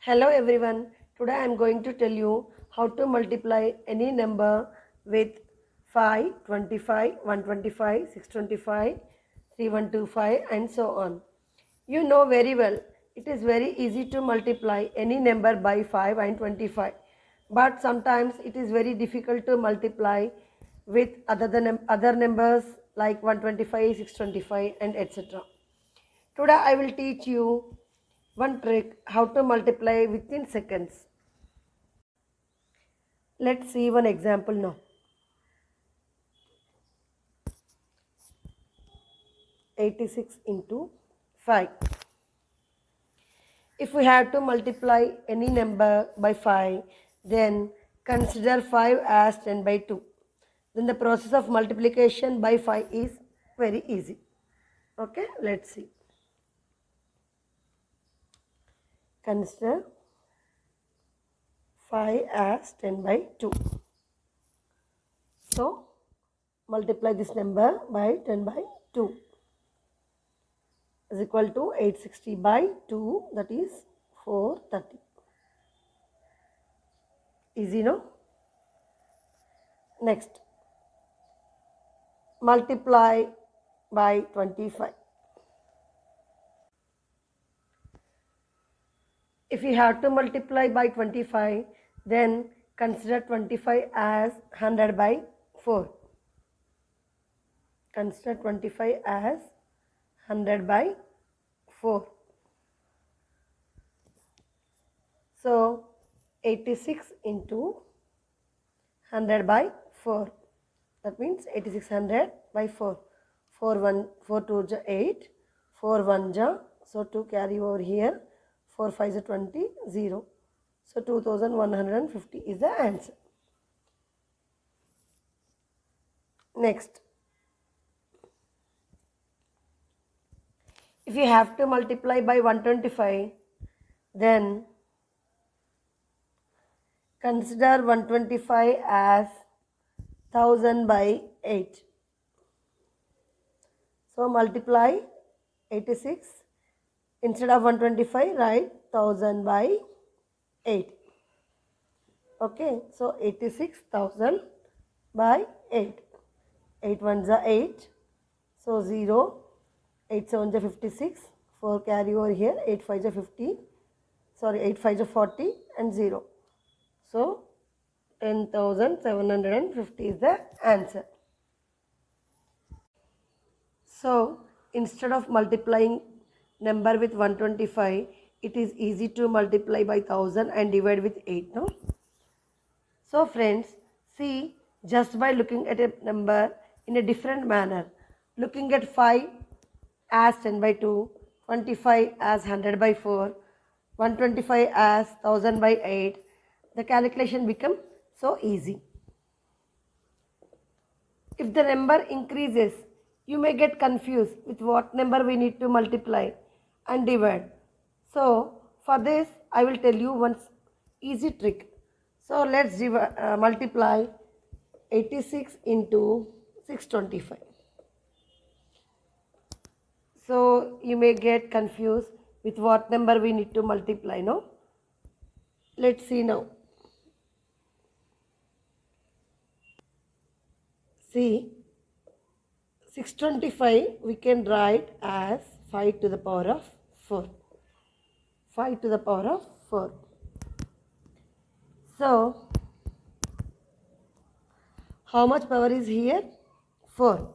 Hello everyone. Today I am going to tell you how to multiply any number with 5, 25, 125, 625, 3125 and so on. You know very well it is very easy to multiply any number by 5 and 25, but sometimes it is very difficult to multiply with other numbers like 125, 625 and etc. Today I will teach you one trick how to multiply within seconds. Let's see one example now. 86 into 5. If we have to multiply any number by 5, then consider 5 as 10 by 2. Then the process of multiplication by 5 is very easy. Okay, let's see. Consider 5 as 10 by 2. So, multiply this number by 10 by 2 is equal to 860 by 2, that is 430. Easy, no? Next, multiply by 25. If you have to multiply by 25, then consider 25 as 100 by 4. Consider 25 as 100 by 4. So, 86 into 100 by 4. That means 8600 by 4. 4 2 ja 8. 4 1 ja. So, 2 carry over here. 4 5 is 20, 0. So, 2150 is the answer. Next, if you have to multiply by 125, then consider 125 as 1000 by 8. So, multiply 86. Instead of 125, write 1000 by 8. Okay, so 86,000 by 8. 8 1s are 8. So 0, 8 7s are 56. 4 carry over here, 8 5s are 50. Sorry, 8 5s are 40 and 0. So 10,750 is the answer. So instead of multiplying number with 125, it is easy to multiply by 1000 and divide with 8, no? So friends, see, just by looking at a number in a different manner, looking at 5 as 10 by 2, 25 as 100 by 4, 125 as 1000 by 8, the calculation becomes so easy. If the number increases, you may get confused with what number we need to multiply and divide. So, for this, I will tell you one easy trick. So, let's multiply 86 into 625. So, you may get confused with what number we need to multiply, no? Let's see now. See, 625 we can write as 5 to the power of 4. 5 to the power of 4. So, how much power is here? 4.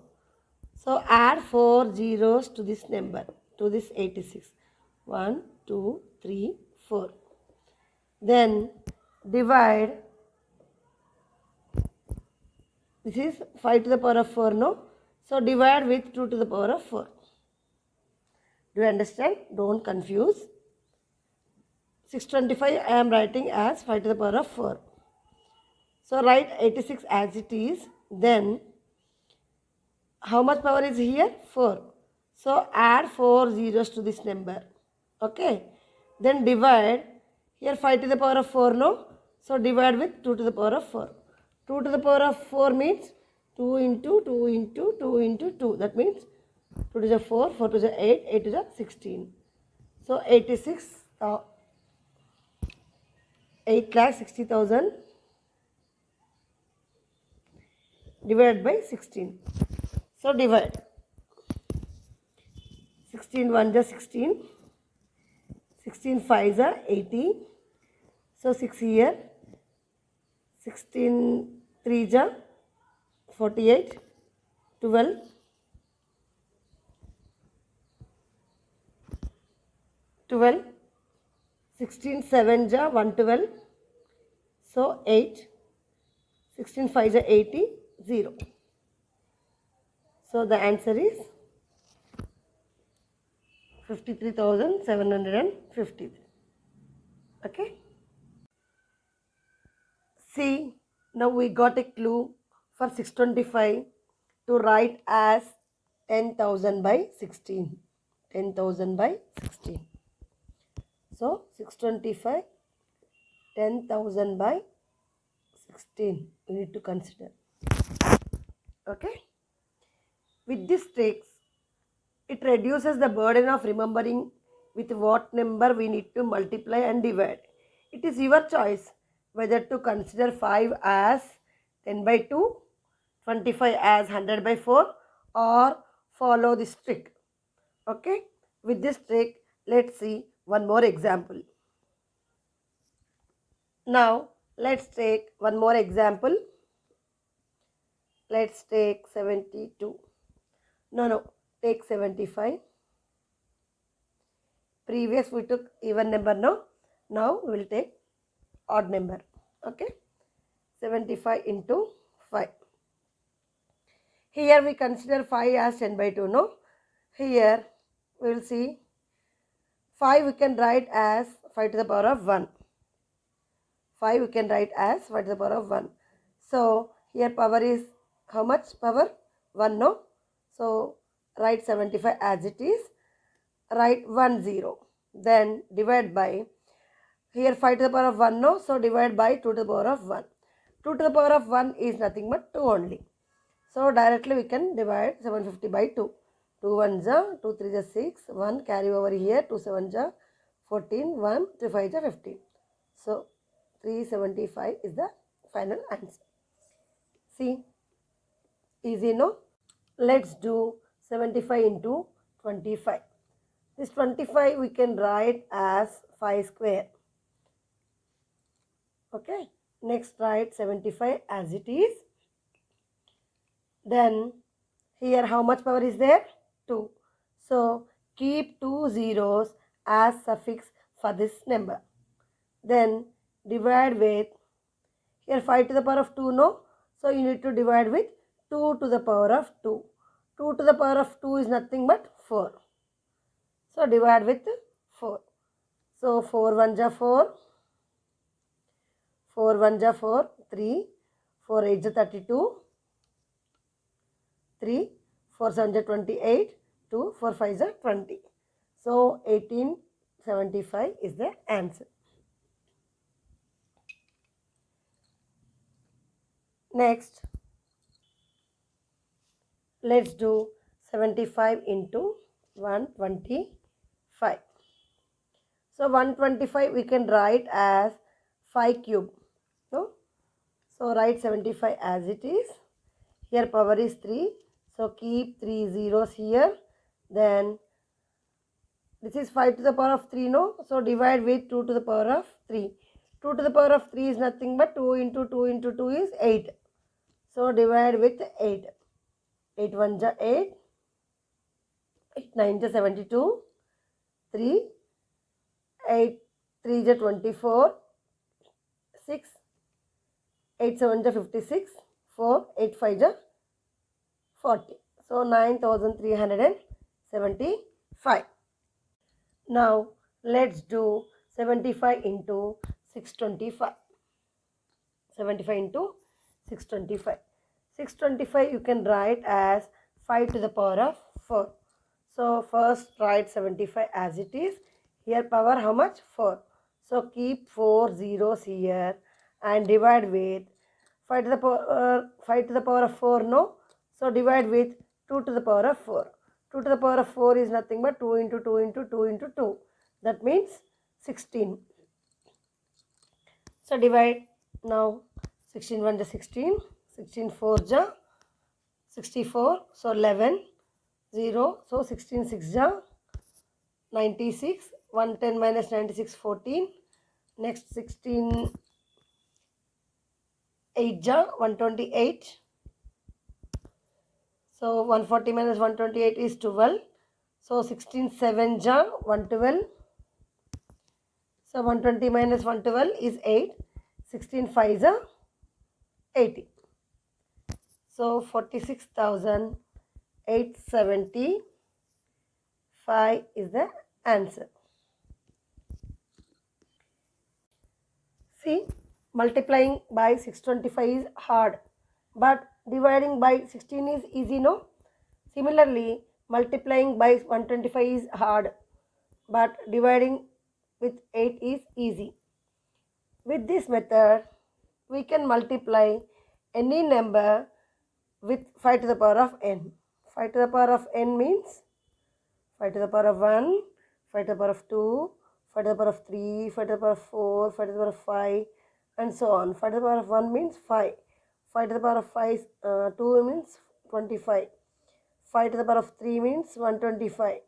So, add 4 zeros to this number, to this 86. 1, 2, 3, 4. Then, divide. This is 5 to the power of 4, no? So, divide with 2 to the power of 4. Do you understand? Don't confuse. 625 I am writing as 5 to the power of 4. So, write 86 as it is. Then, how much power is here? 4. So, add 4 zeros to this number. Okay. Then, divide. Here 5 to the power of 4, no? So, divide with 2 to the power of 4. 2 to the power of 4 means 2 into 2 into 2 into 2. That means 2 to the 4, 4 to the 8, 8 to the 16. So, 86 8,60,000 divided by 16. So divide. 16 1 is 16. 16 5 is 80. So 6 here. 16 3 is 48. 12. 12. 16 7 is 112. So 8. 16 5 is 80. 0. So the answer is 53,750. Okay. See, now we got a clue for 625 to write as 10,000 by 16. 10,000 by 16. So 625, 10,000 by 16. We need to consider. Okay. With this tricks, it reduces the burden of remembering with what number we need to multiply and divide. It is your choice whether to consider 5 as 10 by 2, 25 as 100 by 4, or follow this trick. Okay, with this trick, let's see one more example. Now, let's take one more example. Let's take 72. No, take 75. Previous we took even number, no? Now we will take odd number. Okay, 75 into 5. Here we consider 5 as 10 by 2, no? Here we will see 5 we can write as 5 to the power of 1. 5 we can write as 5 to the power of 1. So here power is how much power? 1, no? So write 75 as it is. Write 1 0. Then divide by, here 5 to the power of 1, no? So divide by 2 to the power of 1. 2 to the power of 1 is nothing but 2 only. So directly we can divide 750 by 2. 2 1s are 2 3s are 6. 1 carry over here. 2 7s are 14. 1 3 5s are 15. So 375 is the final answer. See, easy, no? Let's do 75 into 25. This 25 we can write as 5 square. Okay. Next write 75 as it is. Then here how much power is there? 2. So keep 2 zeros as suffix for this number. Then divide with, here 5 to the power of 2, no? So you need to divide with 2 to the power of 2. 2 to the power of 2 is nothing but 4. So divide with 4. So 4 1s are 4. 4 1s are 4. 3. 4 8s are 32. 3. 4 7s are 28. 2. 4 5s are 20. So 1875 is the answer. Next, let's do 75 into 125. So 125 we can write as 5 cube. No? So write 75 as it is. Here power is 3. So keep 3 zeros here. Then this is 5 to the power of 3, no? So divide with 2 to the power of 3. 2 to the power of 3 is nothing but 2 into 2 into 2 is 8. So divide with 8. 8 1s are 8. 8 9s are 72. 3. 8 3s are 24. 6. 8 7s are 56. 4. 8 5s are 40. So 9,375. Now let's do 75 into 625. 75 into 625. 625 you can write as 5 to the power of 4. So first write 75 as it is. Here power how much? 4. So keep 4 zeros here and divide with 5 to the power of 4, no? So divide with 2 to the power of 4. 2 to the power of 4 is nothing but 2 into 2 into 2 into 2. That means 16. So divide now. 16 1 is 16, 16 4 ja 64, so 11, 0, so 16 6 ja 96, 110 minus 96 14, next 16 8 ja 128, so 140 minus 128 is 12, so 16 7 ja 112, so 120 minus 112 is 8, 16 5 ja 80, so 46,875 is the answer. See, multiplying by 625 is hard, but dividing by 16 is easy, no? Similarly, multiplying by 125 is hard, but dividing with 8 is easy. With this method, we can multiply any number with 5 to the power of n. 5 to the power of n means 5 to the power of 1, 5 to the power of 2, 5 to the power of 3, 5 to the power of 4, 5 to the power of 5, and so on. 5 to the power of 1 means 5. 5 to the power of 5, 2 means 25. 5 to the power of 3 means 125.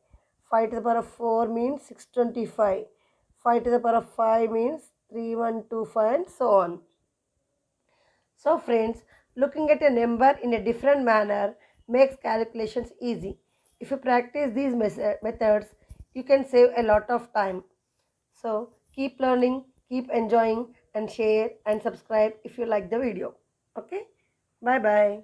5 to the power of 4 means 625. 5 to the power of 5 means 3125, and so on. So friends, looking at a number in a different manner makes calculations easy. If you practice these methods, you can save a lot of time. So keep learning, keep enjoying, and share and subscribe if you like the video. Okay? Bye bye.